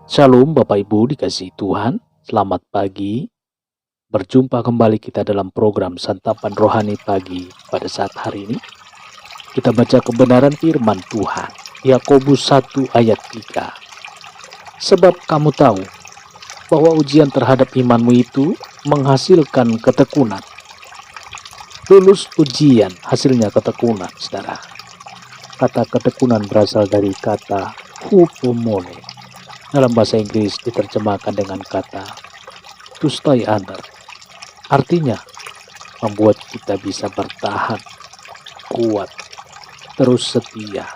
Shalom Bapak Ibu dikasihi Tuhan, selamat pagi. Berjumpa kembali kita dalam program Santapan Rohani Pagi pada saat hari ini. Kita baca kebenaran firman Tuhan, Yakobus 1 ayat 3. Sebab kamu tahu bahwa ujian terhadap imanmu itu menghasilkan ketekunan. Lulus ujian hasilnya ketekunan, saudara. Kata ketekunan berasal dari kata hupomone. Dalam bahasa Inggris diterjemahkan dengan kata to stay under. Artinya, membuat kita bisa bertahan, kuat, terus setia.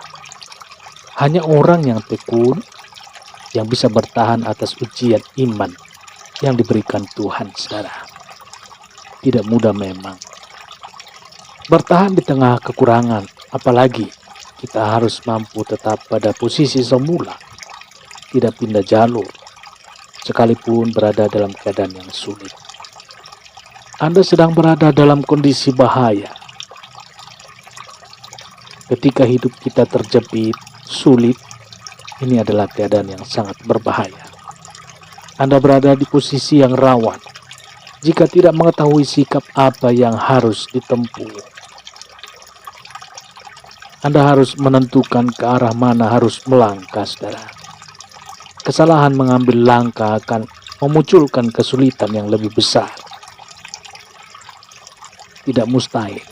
Hanya orang yang tekun yang bisa bertahan atas ujian iman yang diberikan Tuhan, saudara. Tidak mudah memang. Bertahan di tengah kekurangan, apalagi kita harus mampu tetap pada posisi semula. Tidak pindah jalur, sekalipun berada dalam keadaan yang sulit. Anda sedang berada dalam kondisi bahaya. Ketika hidup kita terjepit, sulit, ini adalah keadaan yang sangat berbahaya. Anda berada di posisi yang rawan, jika tidak mengetahui sikap apa yang harus ditempuh. Anda harus menentukan ke arah mana harus melangkah, saudara. Kesalahan mengambil langkah akan memunculkan kesulitan yang lebih besar. Tidak mustahil,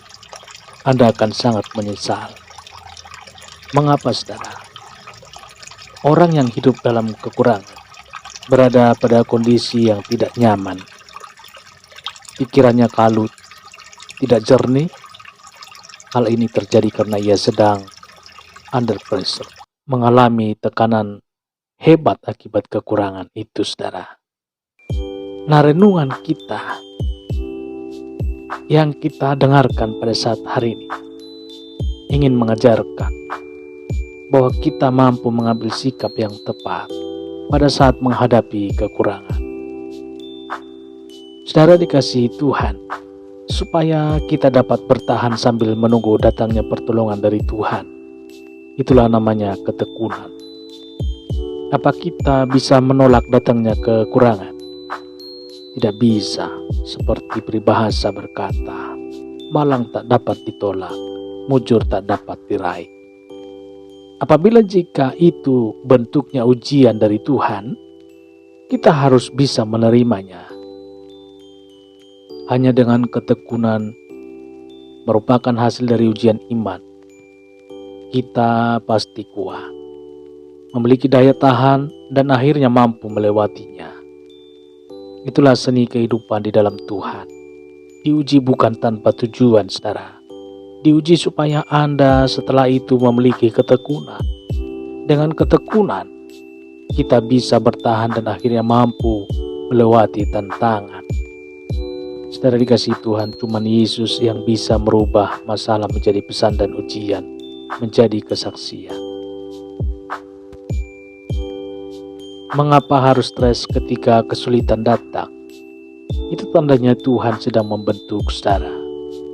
Anda akan sangat menyesal. Mengapa, saudara? Orang yang hidup dalam kekurangan berada pada kondisi yang tidak nyaman. Pikirannya kalut, tidak jernih. Hal ini terjadi karena ia sedang under pressure, mengalami tekanan hebat akibat kekurangan itu, saudara. Nah, renungan kita yang kita dengarkan pada saat hari ini ingin mengajarkan bahwa kita mampu mengambil sikap yang tepat pada saat menghadapi kekurangan. Saudara dikasihi Tuhan, supaya kita dapat bertahan sambil menunggu datangnya pertolongan dari Tuhan. Itulah namanya ketekunan. Apa kita bisa menolak datangnya kekurangan? Tidak bisa, seperti peribahasa berkata, malang tak dapat ditolak, mujur tak dapat diraih. Apabila jika itu bentuknya ujian dari Tuhan, kita harus bisa menerimanya. Hanya dengan ketekunan merupakan hasil dari ujian iman, kita pasti kuat, memiliki daya tahan, dan akhirnya mampu melewatinya. Itulah seni kehidupan di dalam Tuhan. Diuji bukan tanpa tujuan, saudara. Diuji supaya Anda setelah itu memiliki ketekunan. Dengan ketekunan, kita bisa bertahan dan akhirnya mampu melewati tantangan. Saudara dikasihi Tuhan, cuman Yesus yang bisa merubah masalah menjadi pesan dan ujian, menjadi kesaksian. Mengapa harus stres ketika kesulitan datang? Itu tandanya Tuhan sedang membentuk saudara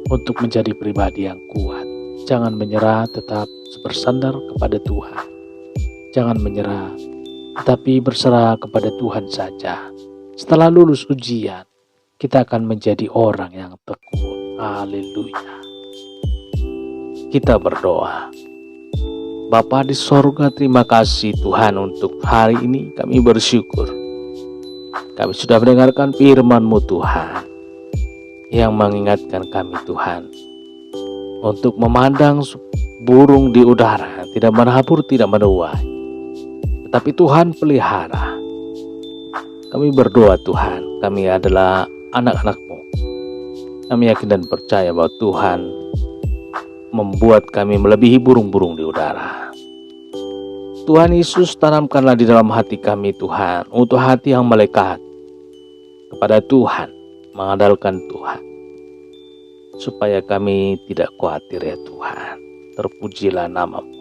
untuk menjadi pribadi yang kuat. Jangan menyerah, tetap bersandar kepada Tuhan. Jangan menyerah, tetapi berserah kepada Tuhan saja. Setelah lulus ujian, kita akan menjadi orang yang tekun. Haleluya. Kita berdoa. Bapa di sorga, terima kasih Tuhan untuk hari ini. Kami bersyukur kami sudah mendengarkan firman-Mu Tuhan, yang mengingatkan kami Tuhan untuk memandang burung di udara, tidak menabur, tidak menuai, tetapi Tuhan pelihara. Kami berdoa Tuhan, kami adalah anak-anak-Mu. Kami yakin dan percaya bahwa Tuhan membuat kami melebihi burung-burung di udara. Tuhan Yesus, tanamkanlah di dalam hati kami Tuhan, untuk hati yang melekat kepada Tuhan, mengandalkan Tuhan, supaya kami tidak khawatir ya Tuhan. Terpujilah nama-Mu.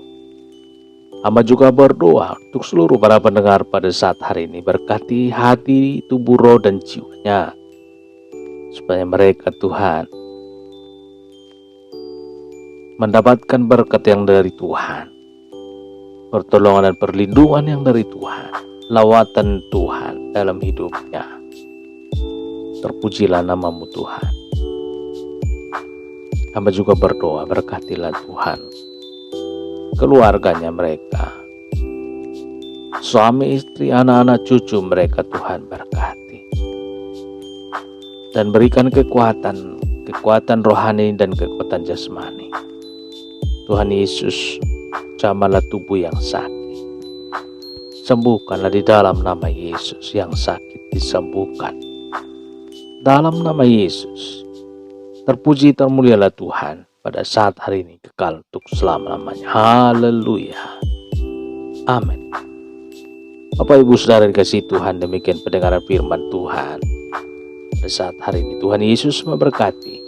Hamba juga berdoa untuk seluruh para pendengar pada saat hari ini. Berkati hati, tubuh, roh, dan jiwanya, supaya mereka Tuhan mendapatkan berkat yang dari Tuhan, pertolongan dan perlindungan yang dari Tuhan. lawatan Tuhan dalam hidupnya. Terpujilah nama-Mu Tuhan. Hamba juga berdoa, berkatilah Tuhan keluarganya mereka, suami istri, anak-anak cucu mereka. Tuhan berkati dan berikan kekuatan rohani dan kekuatan jasmani. Tuhan Yesus, jamahlah tubuh yang sakit, sembuhkanlah di dalam nama Yesus. Yang sakit disembuhkan dalam nama Yesus. Terpuji termulialah Tuhan pada saat hari ini, kekal untuk selama-lamanya. Haleluya. Amin. Bapak Ibu Saudara dikasihi Tuhan, demikian pendengaran firman Tuhan pada saat hari ini. Tuhan Yesus memberkati.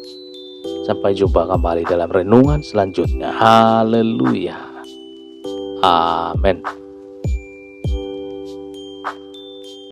Sampai jumpa kembali dalam renungan selanjutnya. Haleluya. Amin.